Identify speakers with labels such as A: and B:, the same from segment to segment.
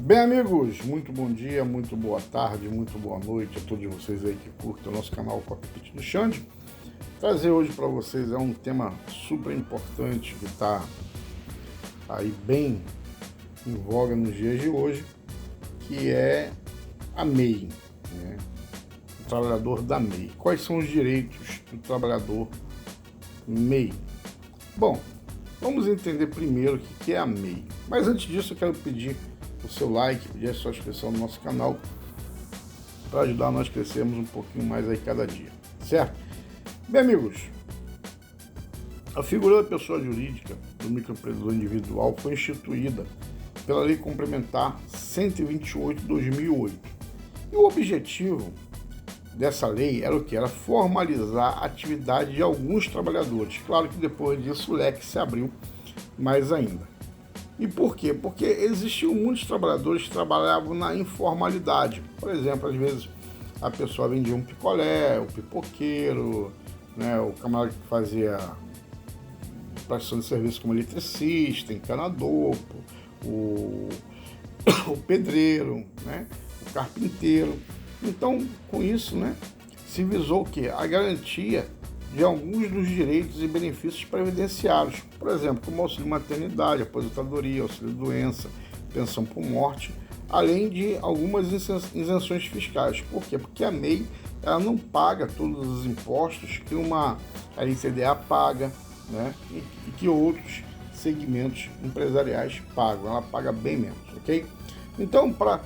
A: Bem, amigos, muito bom dia, muito boa tarde, muito boa noite a todos vocês aí que curtem o nosso canal Cockpit do Xande. Trazer hoje para vocês é um tema super importante que está aí bem em voga nos dias de hoje, que é a MEI, né? O trabalhador da MEI. Quais são os direitos do trabalhador MEI? Bom, vamos entender primeiro o que é a MEI. Mas antes disso eu quero pedir o seu like, pedir a sua inscrição no nosso canal para ajudar nós a crescermos um pouquinho mais aí cada dia, certo? Bem, amigos, a figura da pessoa jurídica do microempreendedor individual foi instituída pela Lei Complementar 128 de 2008. E o objetivo dessa lei era o que? Era formalizar a atividade de alguns trabalhadores. Claro que depois disso o leque se abriu mais ainda. E por quê? Porque existiam muitos trabalhadores que trabalhavam na informalidade. Por exemplo, às vezes a pessoa vendia um picolé, o pipoqueiro, né, o camarada que fazia prestação de serviço como eletricista, encanador, o pedreiro, né, o carpinteiro. Então, com isso, né, se visou o quê? A garantia de alguns dos direitos e benefícios previdenciários, por exemplo, como auxílio maternidade, aposentadoria, auxílio doença, pensão por morte, além de algumas isenções fiscais. Por quê? Porque a MEI ela não paga todos os impostos que uma LCDA paga, né, e que outros segmentos empresariais pagam. Ela paga bem menos, ok? Então, para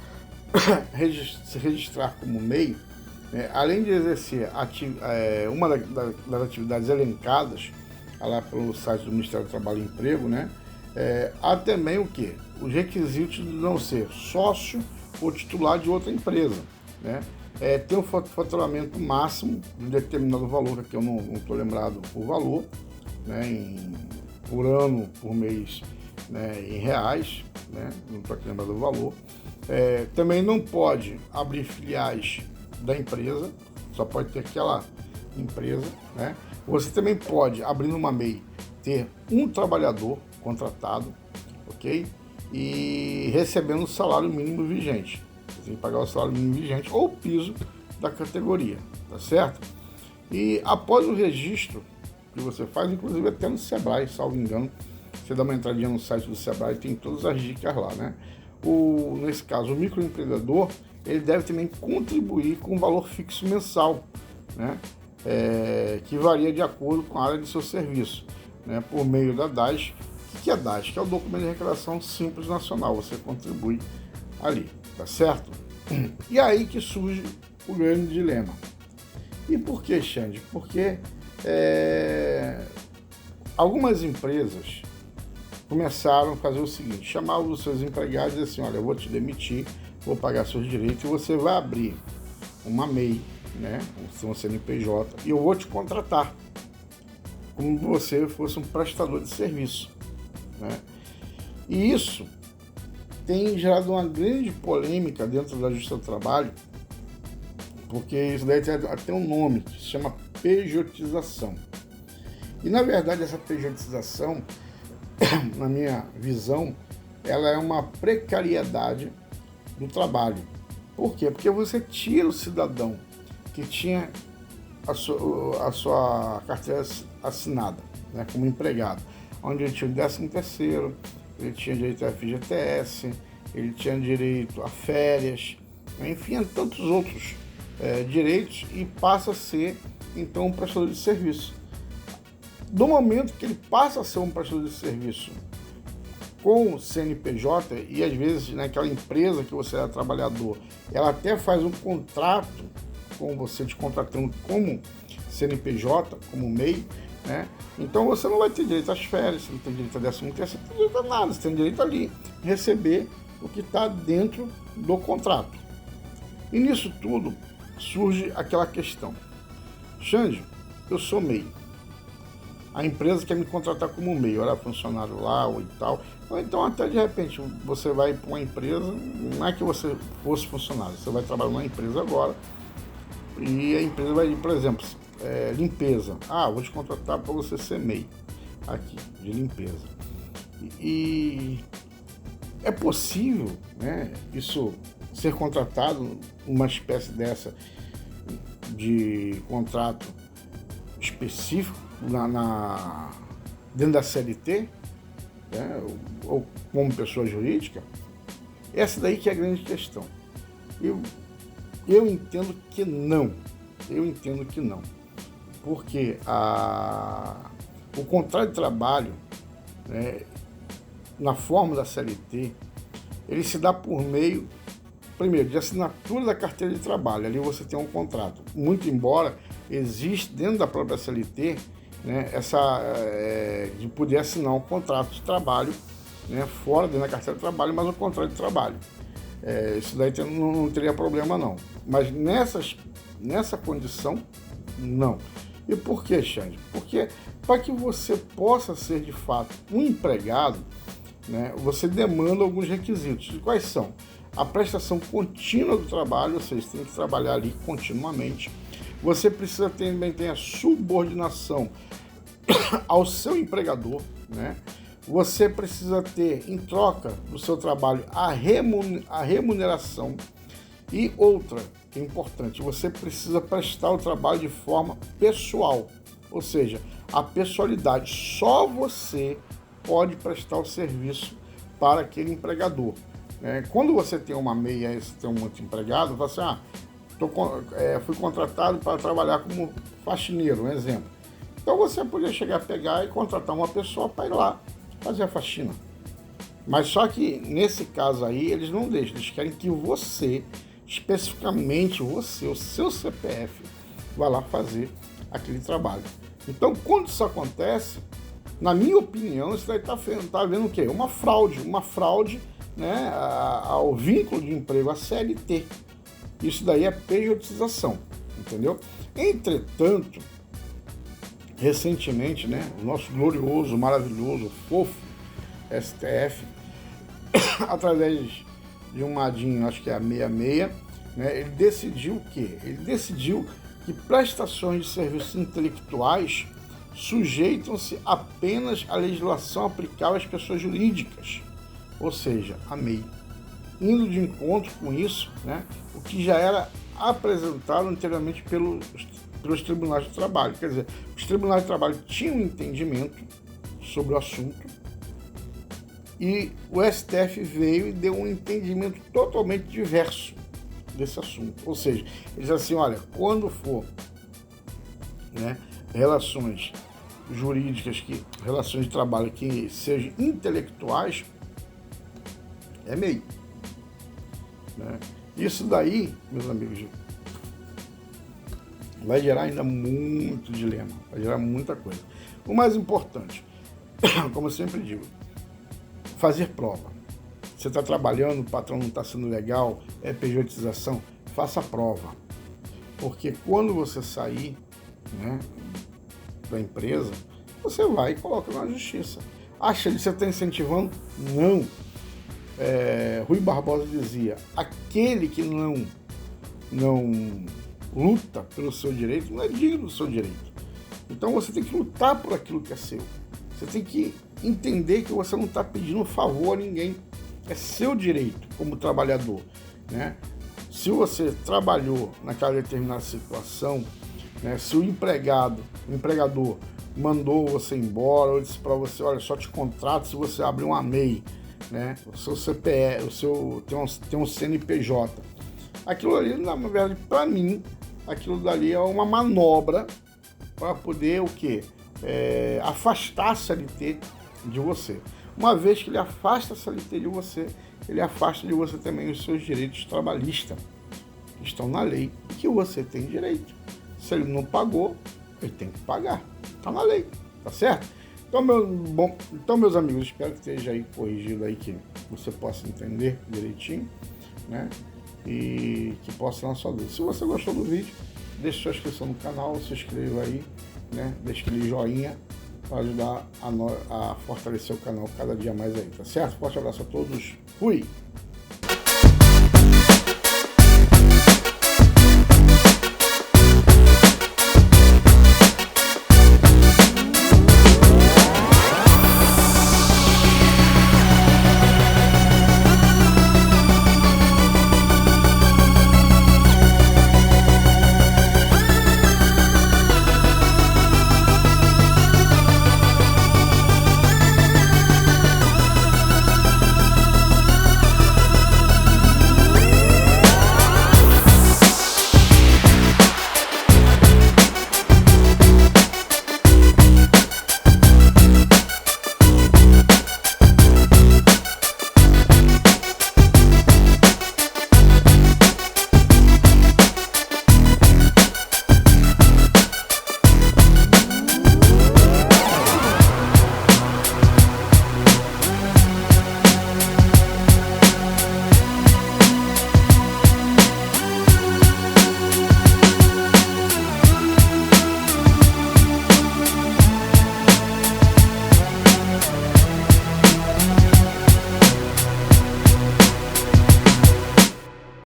A: se registrar como MEI, além de exercer uma das atividades elencadas lá pelo site do Ministério do Trabalho e Emprego, né, há também o quê? Os requisitos de não ser sócio ou titular de outra empresa, né? Ter um faturamento máximo de um determinado valor, aqui eu não estou lembrado o valor, né, por ano, por mês, né, em reais, né, não estou aqui lembrado do valor. Também não pode abrir filiais da empresa, só pode ter aquela empresa, né? Você também pode, abrindo uma MEI, ter um trabalhador contratado, ok? E recebendo o salário mínimo vigente. Você tem que pagar o salário mínimo vigente ou o piso da categoria, tá certo? E após o registro que você faz, inclusive até no Sebrae, salvo engano, você dá uma entradinha no site do Sebrae, tem todas as dicas lá, né? Nesse caso, o microempreendedor, ele deve também contribuir com um valor fixo mensal, né, que varia de acordo com a área de seu serviço, né, por meio da DAS. O que é a DAS? Que é o Documento de Arrecadação Simples Nacional. Você contribui ali, tá certo? E aí que surge o grande dilema. E por que, Xande? Porque algumas empresas começaram a fazer o seguinte: chamavam os seus empregados e diziam assim: olha, eu vou te demitir, vou pagar seus direitos e você vai abrir uma MEI, né, um CNPJ, e eu vou te contratar como se você fosse um prestador de serviço, né? E isso tem gerado uma grande polêmica dentro da Justiça do Trabalho, porque isso daí tem até um nome que se chama pejotização. E na verdade essa pejotização, na minha visão, ela é uma precariedade do trabalho. Por quê? Porque você tira o cidadão que tinha a sua carteira assinada, né, como empregado, onde ele tinha o 13º, ele tinha direito a FGTS, ele tinha direito a férias, enfim, a tantos outros direitos, e passa a ser, então, um prestador de serviço. Do momento que ele passa a ser um prestador de serviço com o CNPJ, e às vezes naquela empresa que você é trabalhador, ela até faz um contrato com você, te contratando como CNPJ, como MEI, né? Então você não vai ter direito às férias, você não tem direito a 13º, você não tem direito a nada, você tem direito ali a receber o que está dentro do contrato. E nisso tudo surge aquela questão: Xande, eu sou MEI, a empresa quer me contratar como MEI, eu era funcionário lá ou e tal, ou então até de repente você vai para uma empresa, não é que você fosse funcionário, você vai trabalhar numa empresa agora, E a empresa vai, por exemplo, limpeza. Ah, vou te contratar para você ser MEI aqui, de limpeza. E é possível, né, isso ser contratado, uma espécie dessa de contrato específico dentro da CLT, né, ou como pessoa jurídica? Essa daí que é a grande questão. Eu entendo que não. Porque o contrato de trabalho, né, na forma da CLT, ele se dá por meio, primeiro, de assinatura da carteira de trabalho. Ali você tem um contrato. Muito embora existe dentro da própria CLT, né, de poder assinar um contrato de trabalho, né, fora dentro da carteira de trabalho, mas um contrato de trabalho. Isso daí não teria problema não. Mas nessa condição, não. E por que, Xande? Porque para que você possa ser de fato um empregado, né, você demanda alguns requisitos. E quais são? A prestação contínua do trabalho, ou seja, você tem que trabalhar ali continuamente. Você precisa também ter a subordinação ao seu empregador, né? Você precisa ter, em troca do seu trabalho, a remuneração. E outra, que é importante, você precisa prestar o trabalho de forma pessoal, ou seja, a pessoalidade. Só você pode prestar o serviço para aquele empregador. Quando você tem uma MEI, você tem um outro empregado, você fala assim, fui contratado para trabalhar como faxineiro, um exemplo. Então você podia chegar a pegar e contratar uma pessoa para ir lá fazer a faxina. Mas só que nesse caso aí eles não deixam, eles querem que você, especificamente você, o seu CPF, vá lá fazer aquele trabalho. Então quando isso acontece, na minha opinião, isso daí está vendo o quê? Uma fraude, né, ao vínculo de emprego, a CLT. Isso daí é pejotização, entendeu? Entretanto, recentemente, né, o nosso glorioso, maravilhoso, fofo STF, através de um madinho, acho que é a 66, né, ele decidiu o quê? Ele decidiu que prestações de serviços intelectuais sujeitam-se apenas à legislação aplicável às pessoas jurídicas, ou seja, a MEI. Indo de encontro com isso, né, o que já era apresentado anteriormente pelos tribunais de trabalho. Quer dizer, os tribunais de trabalho tinham um entendimento sobre o assunto e o STF veio e deu um entendimento totalmente diverso desse assunto. Ou seja, eles assim, olha, quando for, né, relações jurídicas, relações de trabalho que sejam intelectuais, é MEI. Né? Isso daí, meus amigos, vai gerar ainda muito dilema, vai gerar muita coisa. O mais importante, como eu sempre digo, fazer prova. Você está trabalhando, o patrão não está sendo legal, é pejotização, faça a prova. Porque quando você sair, né, da empresa, você vai e coloca na justiça. Acha que você está incentivando? Não. Rui Barbosa dizia, aquele que não luta pelo seu direito não é digno do seu direito. Então você tem que lutar por aquilo que é seu. Você tem que entender que você não está pedindo um favor a ninguém. É seu direito como trabalhador, né? Se você trabalhou naquela determinada situação, né, se o empregador mandou você embora, ou disse para você, olha, só te contrato se você abrir uma MEI, né, o seu CPF, tem um CNPJ. Aquilo ali, na verdade, para mim, aquilo dali é uma manobra para poder o quê? Afastar a CLT de você. Uma vez que ele afasta a CLT de você, ele afasta de você também os seus direitos trabalhistas, que estão na lei, que você tem direito. Se ele não pagou, ele tem que pagar. Está na lei, tá certo? Então, meus amigos, espero que esteja aí corrigido aí, que você possa entender direitinho, né? E que possa ser na sua dúvida. Se você gostou do vídeo, deixe sua inscrição no canal, se inscreva aí, né? Deixe aquele joinha para ajudar a fortalecer o canal cada dia mais aí, tá certo? Forte abraço a todos, fui!